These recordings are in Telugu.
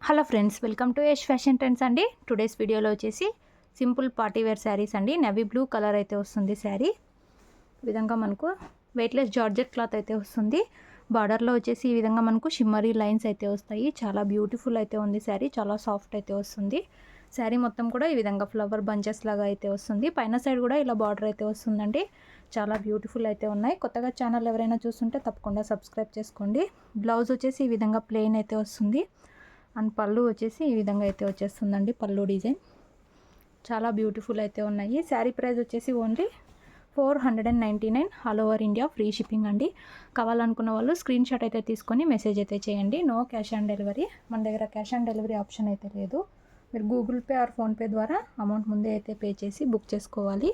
Hello friends, welcome to Yash fashion trends అండి. టుడేస్ వీడియోలో వచ్చేసి సింపుల్ పార్టీ వేర్ శారీస్ అండి. నేవీ బ్లూ కలర్ అయితే వస్తుంది శారీ. ఈ విధంగా మనకు వెయిట్లెస్ జార్జెట్ క్లాత్ అయితే వస్తుంది. బార్డర్లో వచ్చేసి ఈ విధంగా మనకు షిమ్మరీ లైన్స్ అయితే వస్తాయి. చాలా బ్యూటిఫుల్ అయితే ఉంది శారీ. చాలా సాఫ్ట్ అయితే వస్తుంది. శారీ మొత్తం కూడా ఈ విధంగా ఫ్లవర్ బంచెస్ లాగా అయితే వస్తుంది. పైన సైడ్ కూడా ఇలా బార్డర్ అయితే వస్తుందండి. చాలా బ్యూటిఫుల్ అయితే ఉన్నాయి. కొత్తగా ఛానల్ ఎవరైనా చూస్తుంటే తప్పకుండా సబ్స్క్రైబ్ చేసుకోండి. బ్లౌజ్ వచ్చేసి ఈ విధంగా ప్లెయిన్ అయితే వస్తుంది. అండ్ పళ్ళు వచ్చేసి ఈ విధంగా అయితే వచ్చేస్తుందండి. పళ్ళు డిజైన్ చాలా బ్యూటిఫుల్ అయితే ఉన్నాయి. శారీ ప్రైస్ వచ్చేసి only 499 all over India free shipping అండి. కావాలనుకున్న వాళ్ళు స్క్రీన్ షాట్ అయితే తీసుకొని మెసేజ్ అయితే చేయండి. No cash on delivery. మన దగ్గర క్యాష్ ఆన్ డెలివరీ ఆప్షన్ అయితే లేదు. మీరు గూగుల్ పే ఆర్ ఫోన్పే ద్వారా అమౌంట్ ముందే అయితే పే చేసి బుక్ చేసుకోవాలి.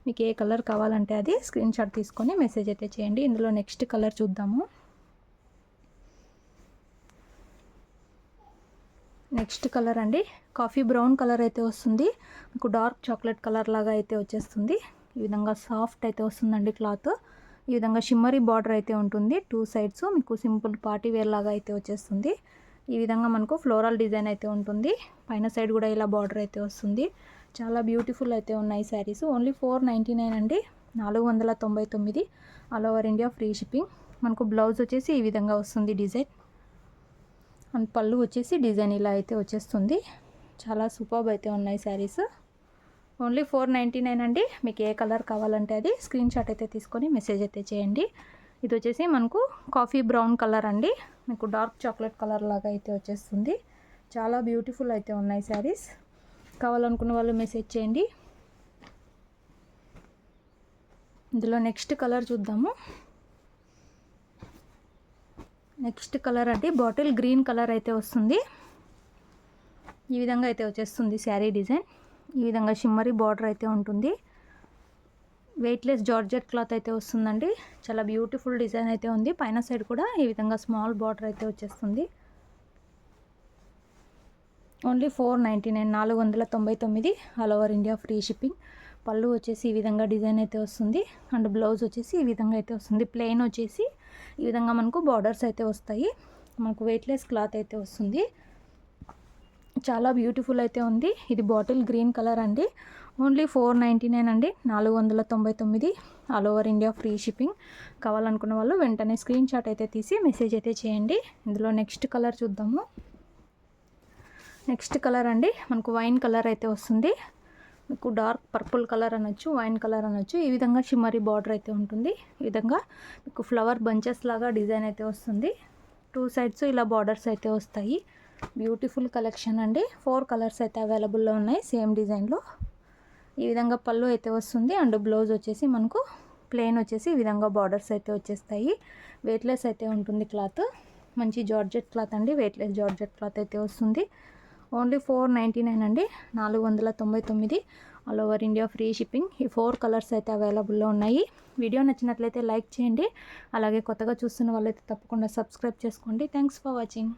మీకు ఏ కలర్ కావాలంటే అది స్క్రీన్ షాట్ తీసుకొని మెసేజ్ అయితే చేయండి. ఇందులో నెక్స్ట్ కలర్ చూద్దాము. నెక్స్ట్ కలర్ అండి, కాఫీ బ్రౌన్ కలర్ అయితే వస్తుంది. మీకు డార్క్ చాక్లెట్ కలర్ లాగా అయితే వచ్చేస్తుంది. ఈ విధంగా సాఫ్ట్ అయితే వస్తుందండి క్లాత్. ఈ విధంగా షిమ్మరీ బార్డర్ అయితే ఉంటుంది. 2 సైడ్స్ మీకు సింపుల్ పార్టీ వేర్ లాగా అయితే వచ్చేస్తుంది. ఈ విధంగా మనకు ఫ్లోరల్ డిజైన్ అయితే ఉంటుంది. పైన సైడ్ కూడా ఇలా బార్డర్ అయితే వస్తుంది. చాలా బ్యూటిఫుల్ అయితే ఉన్నాయి శారీస్. ఓన్లీ 499 అండి, 499 all over India free shipping. మనకు బ్లౌజ్ వచ్చేసి ఈ విధంగా వస్తుంది డిజైన్. అండ్ పళ్ళు వచ్చేసి డిజైన్ ఇలా అయితే వచ్చేస్తుంది. చాలా సూపర్బ్ అయితే ఉన్నాయి శారీస్. ఓన్లీ 499 అండి. మీకు ఏ కలర్ కావాలంటే అది స్క్రీన్ షాట్ అయితే తీసుకొని మెసేజ్ అయితే చేయండి. ఇది వచ్చేసి మనకు కాఫీ బ్రౌన్ కలర్ అండి. మీకు డార్క్ చాక్లెట్ కలర్ లాగా అయితే వచ్చేస్తుంది. చాలా బ్యూటిఫుల్ అయితే ఉన్నాయి శారీస్. కావాలనుకున్న వాళ్ళు మెసేజ్ చేయండి. ఇందులో నెక్స్ట్ కలర్ చూద్దాము. నెక్స్ట్ కలర్ అంటే బాటిల్ గ్రీన్ కలర్ అయితే వస్తుంది. ఈ విధంగా అయితే వచ్చేస్తుంది శారీ డిజైన్. ఈ విధంగా షిమ్మరీ బార్డర్ అయితే ఉంటుంది. వెయిట్లెస్ జార్జెట్ క్లాత్ అయితే వస్తుందండి. చాలా బ్యూటిఫుల్ డిజైన్ అయితే ఉంది. పైన సైడ్ కూడా ఈ విధంగా స్మాల్ బార్డర్ అయితే వచ్చేస్తుంది. Only 499, 499 all over India free shipping. పళ్ళు వచ్చేసి ఈ విధంగా డిజైన్ అయితే వస్తుంది. అండ్ బ్లౌజ్ వచ్చేసి ఈ విధంగా అయితే వస్తుంది. ప్లెయిన్ వచ్చేసి ఈ విధంగా మనకు బార్డర్స్ అయితే వస్తాయి. మనకు వెయిట్లెస్ క్లాత్ అయితే వస్తుంది. చాలా బ్యూటిఫుల్ అయితే ఉంది. ఇది బాటిల్ గ్రీన్ కలర్ అండి. ఓన్లీ 499 అండి, 499 all over India free shipping. కావాలనుకున్న వాళ్ళు వెంటనే స్క్రీన్ షాట్ అయితే తీసి మెసేజ్ అయితే చేయండి. ఇందులో నెక్స్ట్ కలర్ చూద్దాము. నెక్స్ట్ కలర్ అండి, మనకు వైన్ కలర్ అయితే వస్తుంది. మీకు డార్క్ పర్పుల్ కలర్ అనొచ్చు, వైన్ కలర్ అనొచ్చు. ఈ విధంగా షిమ్మరీ బార్డర్ అయితే ఉంటుంది. ఈ విధంగా మీకు ఫ్లవర్ బంచెస్ లాగా డిజైన్ అయితే వస్తుంది. 2 సైడ్స్ ఇలా బార్డర్స్ అయితే వస్తాయి. బ్యూటిఫుల్ కలెక్షన్ అండి. 4 కలర్స్ అయితే అవైలబుల్లో ఉన్నాయి సేమ్ డిజైన్లో. ఈ విధంగా పళ్ళు అయితే వస్తుంది. అండ్ బ్లౌజ్ వచ్చేసి మనకు ప్లెయిన్ వచ్చేసి ఈ విధంగా బార్డర్స్ అయితే వచ్చేస్తాయి. వెయిట్లెస్ అయితే ఉంటుంది క్లాత్. మంచి జార్జెట్ క్లాత్ అండి. వెయిట్లెస్ జార్జెట్ క్లాత్ అయితే వస్తుంది. ఓన్లీ 499 అండి, 499 all over India free shipping. ఈ 4 కలర్స్ అయితే అవైలబుల్లో ఉన్నాయి. వీడియో నచ్చినట్లయితే లైక్ చేయండి. అలాగే కొత్తగా చూస్తున్న వాళ్ళైతే తప్పకుండా సబ్స్క్రైబ్ చేసుకోండి. Thanks for watching.